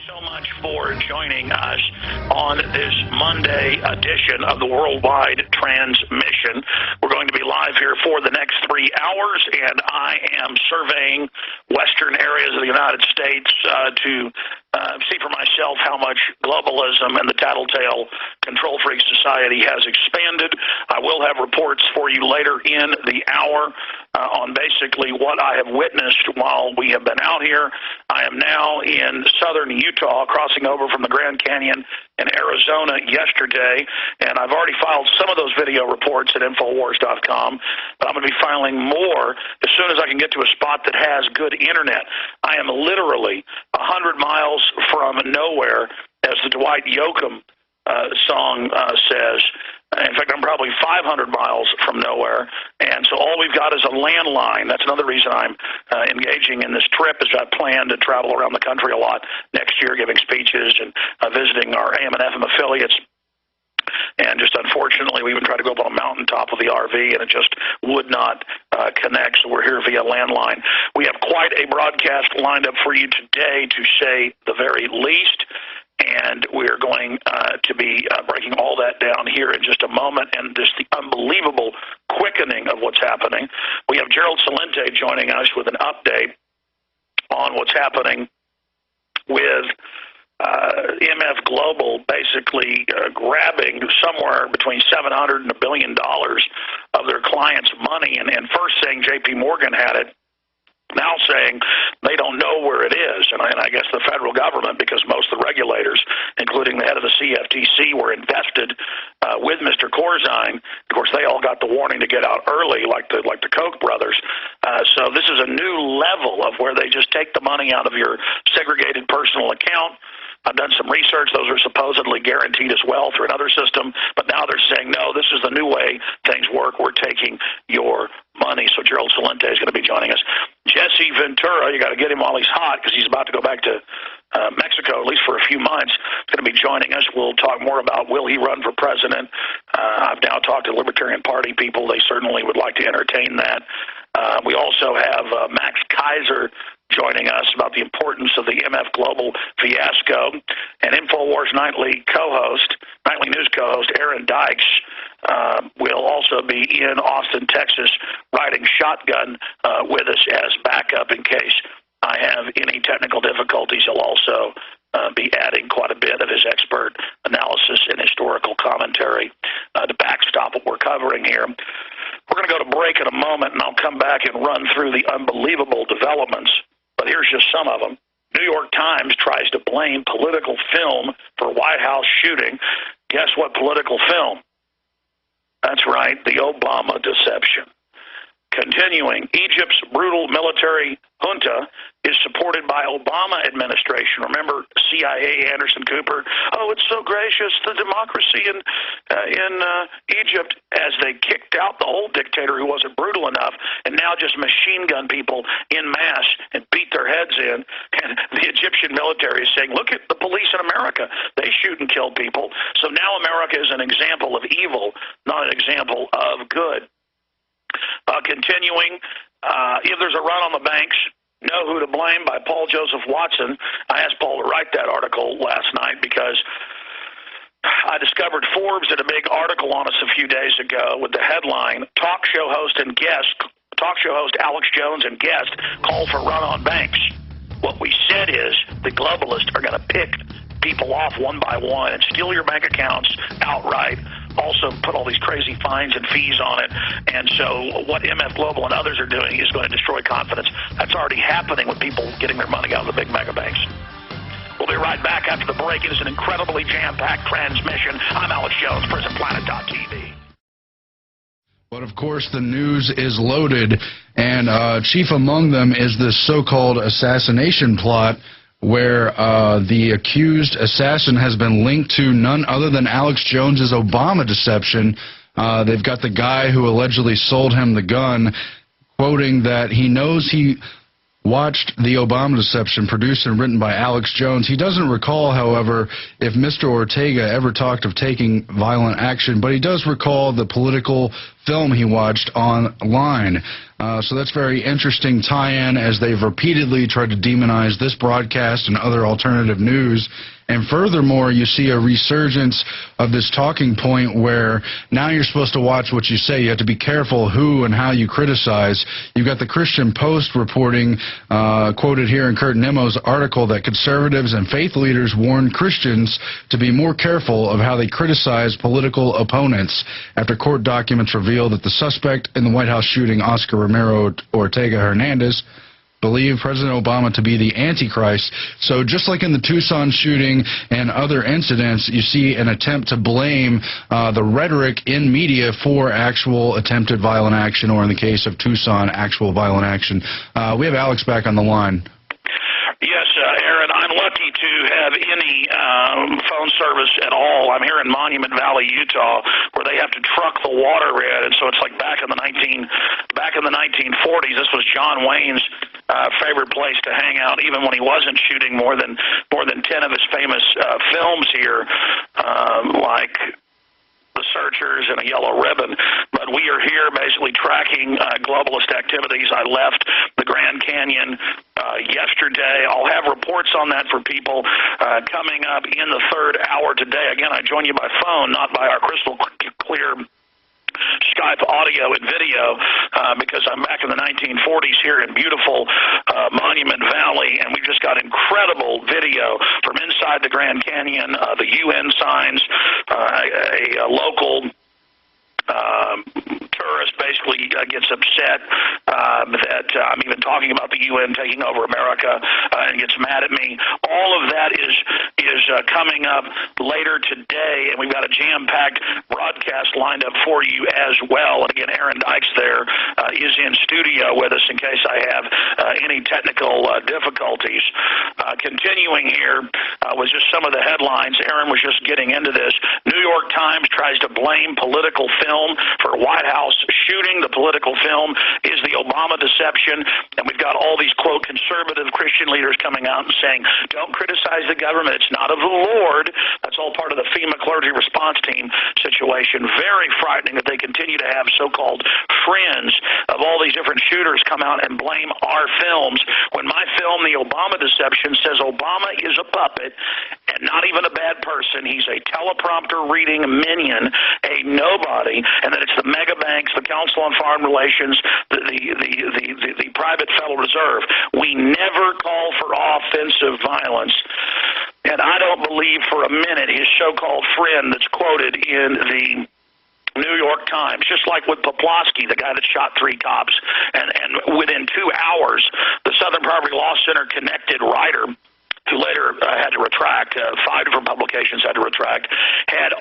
So much for joining us on this Monday edition of the Worldwide Transmission. We're going to be live here for the next 3 hours, and I am surveying western areas of the United States to see for myself how much globalism and the tattletale control freak society has expanded. I will have reports for you later in the hour on basically what I have witnessed while we have been out here. I am now in southern Utah, crossing over from the Grand Canyon in Arizona yesterday, and I've already filed some of those video reports at Infowars.com, but I'm going to be filing more as soon as I can get to a spot that has good internet. I am literally 100 miles from nowhere, as the Dwight Yoakam song says. In fact, I'm probably 500 miles from nowhere, and so all we've got is a landline. That's another reason I'm engaging in this trip, is I plan to travel around the country a lot next year, giving speeches and visiting our AM and FM affiliates. And just unfortunately, we even tried to go up on a mountaintop of the RV, and it just would not connect, so we're here via landline. We have quite a broadcast lined up for you today, to say the very least. And we're going to be breaking all that down here in just a moment, and just the unbelievable quickening of what's happening. We have Gerald Celente joining us with an update on what's happening with MF Global basically grabbing somewhere between $700 and $1 billion of their clients' money, and first saying J.P. Morgan had it, now saying they don't know where it is. And I guess the federal government, because most of the regulators, including the head of the CFTC, were invested with Mr. Corzine. Of course, they all got the warning to get out early, like the Koch brothers. So this is a new level of where they just take the money out of your segregated personal account. I've done some research. Those are supposedly guaranteed as well through another system. But now they're saying, no, this is the new way things work. We're taking your money. So Gerald Celente is going to be joining us. Jesse Ventura, you got to get him while he's hot, because he's about to go back to Mexico, at least for a few months. He's going to be joining us. We'll talk more about, will he run for president? I've now talked to Libertarian Party people. They certainly would like to entertain that. We also have Max Kaiser joining us about the importance of the MF Global fiasco, and InfoWars nightly news co-host Aaron Dykes will also be in Austin, Texas, riding shotgun with us as backup in case I have any technical difficulties. He'll also be adding quite a bit of his expert analysis and historical commentary to backstop what we're covering here. We're going to go to break in a moment, and I'll come back and run through the unbelievable developments. But here's just some of them. New York Times tries to blame political film for White House shooting. Guess what political film? That's right, the Obama deception. Continuing, Egypt's brutal military junta is supported by Obama administration. Remember CIA Anderson Cooper? Oh, it's so gracious, the democracy in Egypt, as they kicked out the old dictator who wasn't brutal enough, and now just machine gun people en masse and beat their heads in. And the Egyptian military is saying, look at the police in America. They shoot and kill people. So now America is an example of evil, not an example of good. Continuing, if there's a run on the banks, Know Who to Blame by Paul Joseph Watson. I asked Paul to write that article last night because I discovered Forbes did a big article on us a few days ago with the headline, Talk show host Alex Jones and guest call for run on banks. What we said is the globalists are going to pick people off one by one and steal your bank accounts outright, also put all these crazy fines and fees on it. And so what MF Global and others are doing is going to destroy confidence. That's already happening with people getting their money out of the big mega banks. We'll be right back after the break. It is an incredibly jam-packed transmission. I'm Alex Jones, PrisonPlanet.tv. But of course, the news is loaded, and chief among them is this so-called assassination plot where the accused assassin has been linked to none other than Alex Jones's Obama deception. They've got the guy who allegedly sold him the gun, quoting that he knows he watched the Obama deception, produced and written by Alex Jones. He doesn't recall, however, if Mr. Ortega ever talked of taking violent action, but he does recall the political film he watched online. So that's very interesting tie-in, as they've repeatedly tried to demonize this broadcast and other alternative news. And furthermore, you see a resurgence of this talking point where now you're supposed to watch what you say. You have to be careful who and how you criticize. You've got the Christian Post reporting, quoted here in Kurt Nimmo's article, that conservatives and faith leaders warn Christians to be more careful of how they criticize political opponents after court documents reveal that the suspect in the White House shooting, Oscar Ramiro Ortega-Hernandez, believe President Obama to be the Antichrist. So just like in the Tucson shooting and other incidents, you see an attempt to blame the rhetoric in media for actual attempted violent action, or in the case of Tucson, actual violent action. We have Alex back on the line. Yes, Aaron, I'm lucky to have any phone service at all. I'm here in Monument Valley, Utah, where they have to truck the water in, and so it's like back in the 1940s. This was John Wayne's favorite place to hang out, even when he wasn't shooting more than 10 of his famous films here, like The Searchers and A Yellow Ribbon. But we are here basically tracking globalist activities. I left the Grand Canyon yesterday. I'll have reports on that for people coming up in the third hour today. Again, I join you by phone, not by our crystal clear Skype audio and video, because I'm back in the 1940s here in beautiful Monument Valley, and we just got incredible video from inside the Grand Canyon, the UN signs, a local tourist basically gets upset that I'm even talking about the UN taking over America and gets mad at me. All of that is coming up later today, and we've got a jam-packed broadcast lined up for you as well. And again, Aaron Dykes there is in studio with us in case I have any technical difficulties. Continuing here was just some of the headlines. Aaron was just getting into this. New York Times tries to blame political film for White House shooting. The political film is the Obama deception, and we've got all these, quote, conservative Christian leaders coming out and saying, don't criticize the government. It's not of the Lord. That's all part of the FEMA clergy response team situation. Very frightening that they continue to have so-called friends of all these different shooters come out and blame our films, when my film, The Obama Deception, says Obama is a puppet and not even a bad person. He's a teleprompter reading minion, a nobody, and that it's the mega banks, the Council on Foreign Relations, the private Federal Reserve. We never call for offensive violence. And I don't believe for a minute his so-called friend that's quoted in the New York Times, just like with Poplawski, the guy that shot 3 cops, and within 2 hours, the Southern Poverty Law Center connected writer, who later had to retract, 5 different publications had to retract, had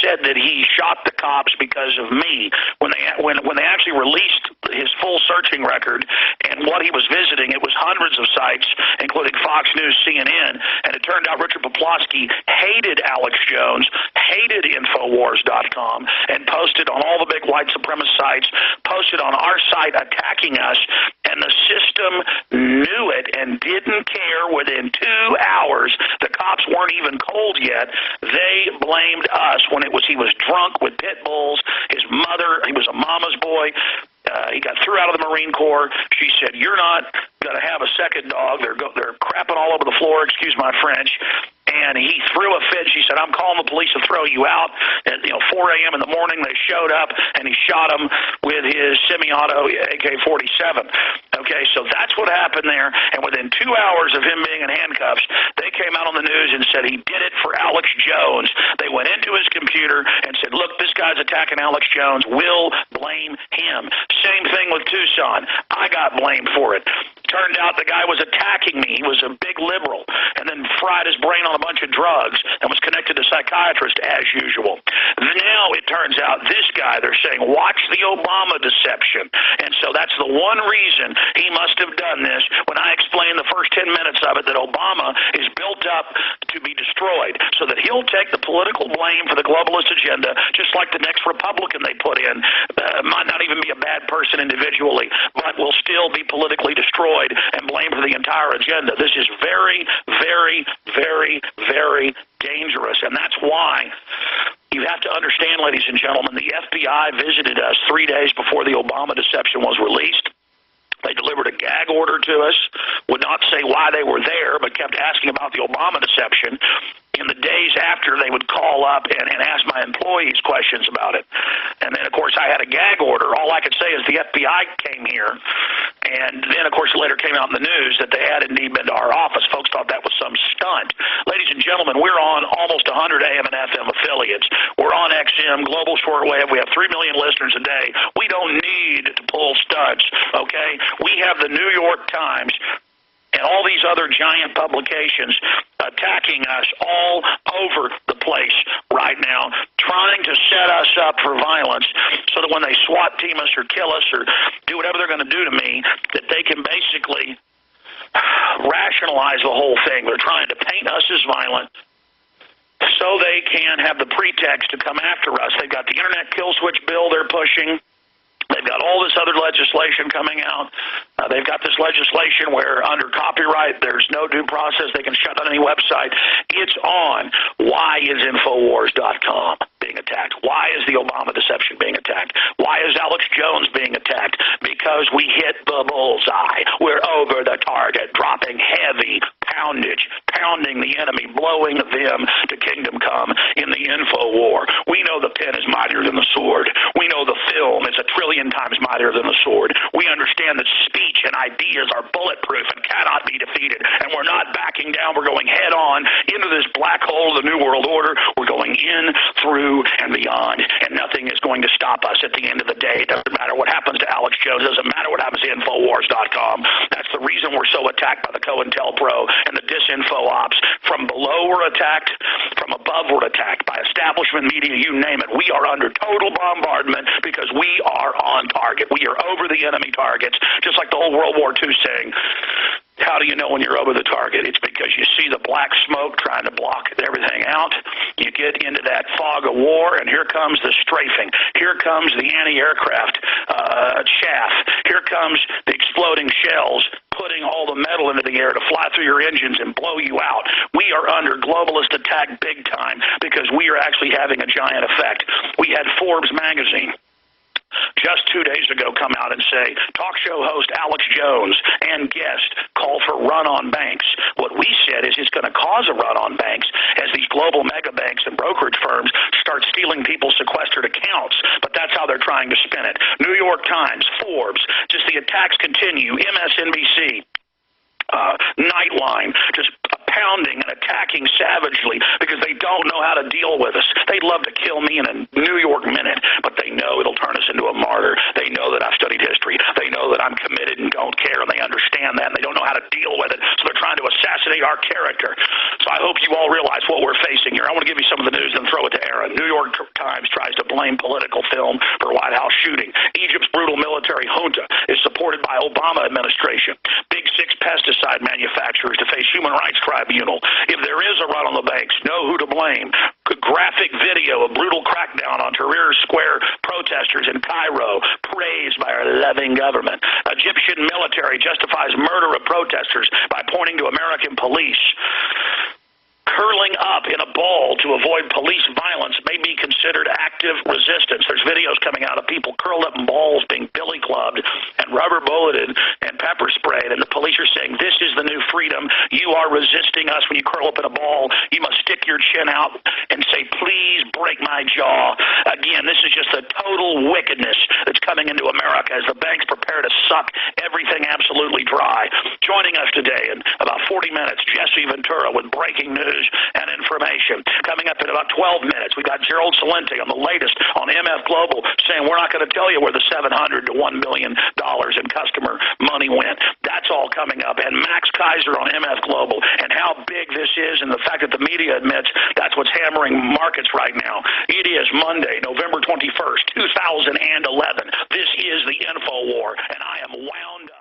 said that he shot the cops because of me. When they actually released his full searching record and what he was visiting, it was hundreds of sites, including Fox News, CNN, and it turned out Richard Poplawski hated Alex Jones, hated Infowars.com, and posted on all the big white supremacist sites, posted on our site attacking us, and the system knew it and didn't care. Within 2 hours, the cops weren't even cold yet. They blamed us when he was drunk with pit bulls. His mother, he was a mama's boy. He got threw out of the Marine Corps. She said, "You're not going to have a second dog." They're crapping all over the floor, excuse my French. And he threw a fit. She said, "I'm calling the police to throw you out." At 4 a.m. in the morning, they showed up, and he shot him with his semi-auto AK-47. Okay, so that's what happened there. And within 2 hours of him being in handcuffs, they came out on the news and said he did it for Alex Jones. They went into his computer and said, "Look, this guy's attacking Alex Jones. We'll blame him." Same thing with Tucson. I got blamed for it. Turned out the guy was attacking me. He was a big liberal, and then fried his brain on a bunch of drugs and was connected to psychiatrists as usual. Now it turns out this guy, they're saying, watch the Obama deception. And so that's the one reason he must have done this. When I explained the first 10 minutes of it, that Obama is built up to be destroyed, so that he'll take the political blame for the globalist agenda, just like the next Republican they put in might not even be a bad person individually, but will still be politically destroyed and blamed for the entire agenda. This is very, very, very, very dangerous, and that's why you have to understand, ladies and gentlemen, the FBI visited us 3 days before the Obama deception was released. They delivered a gag order to us, would not say why they were there, but kept asking about the Obama deception. In the days after, they would call up and ask my employees questions about it. And then, of course, I had a gag order. All I could say is the FBI came here. And then, of course, it later came out in the news that they had indeed been to our office. Folks thought that was some stunt. Ladies and gentlemen, we're on almost 100 AM and FM affiliates. We're on XM, global shortwave. We have 3 million listeners a day. We don't need to pull stunts, okay? We have the New York Times and all these other giant publications attacking us all over the place right now, trying to set us up for violence so that when they SWAT team us or kill us or do whatever they're going to do to me, that they can basically rationalize the whole thing. They're trying to paint us as violent so they can have the pretext to come after us. They've got the Internet kill switch bill they're pushing. They've got all this other legislation coming out. They've got this legislation where under copyright there's no due process. They can shut down any website. It's on. Why is Infowars.com being attacked? Why is the Obama deception being attacked? Why is Alex Jones being attacked? Because we hit the bullseye. We're over the target, dropping heavy poundage, pounding the enemy, blowing them to kingdom come in the info war. We know the pen is mightier than the sword. We know the film is 1,000,000,000,000 times mightier than the sword. We understand that speech and ideas are bulletproof and cannot be defeated, and we're not backing down. We're going head on into this black hole of the New World Order. We're going in, through, and beyond, and nothing is going to stop us at the end of the day. It doesn't matter what happens to Alex Jones. It doesn't matter what happens to Infowars.com. That's the reason we're so attacked by the COINTELPRO and the disinfo ops. From below we're attacked, from above we're attacked, by establishment media, you name it. We are under total bombardment because we are on target. We are over the enemy targets, just like the old World War II saying, how do you know when you're over the target? It's because you see the black smoke trying to block everything out. You get into that fog of war, and here comes the strafing. Here comes the anti-aircraft chaff. Here comes the exploding shells, putting all the metal into the air to fly through your engines and blow you out. We are under globalist attack big time because we are actually having a giant effect. We had Forbes magazine just 2 days ago come out and say, talk show host Alex Jones and guest call for run on banks. What we said is it's going to cause a run on banks as these global mega banks and brokerage firms start stealing people's sequestered accounts. But that's how they're trying to spin it. New York Times, Forbes, just the attacks continue. MSNBC, Nightline, just pounding and attacking savagely because they don't know how to deal with us. They'd love to kill me in a New York minute, but they know it'll turn us into a martyr. They know that I've studied history. They know that I'm committed and don't care, and they understand that, and they don't know how to deal with it, so they're trying to assassinate our character. So I hope you all realize what we're facing here. I want to give you some of the news and throw it to Aaron. New York Times tries to blame political film for White House shooting. Egypt's brutal military junta is supported by Obama administration. Big Six pesticide manufacturers to face human rights tribunal. If there is a run on the banks, know who to blame. Graphic video of brutal crackdown on Tahrir Square protesters in Cairo, praised by our loving government. Egyptian military justifies murder of protesters by pointing to American police. Curling up in a ball to avoid police violence may be considered active resistance. There's videos coming out of people curled up in balls being billy clubbed and rubber bulleted and pepper sprayed, and the police are saying, this is the new freedom. You are resisting us when you curl up in a ball. You must stick your chin out and say, please break my jaw. Again, this is just the total wickedness that's coming into America as the banks prepare to suck everything absolutely dry. Joining us today in about 40 minutes, Jesse Ventura with breaking news and information. Coming up in about 12 minutes, we got Gerald Celente on the latest on MF Global saying we're not going to tell you where the $700 to $1 million in customer money went. That's all coming up. And Max Kaiser on MF Global and how big this is and the fact that the media admits that's what's hammering markets right now. It is Monday, November 21st, 2011. This is the Info War, and I am wound up.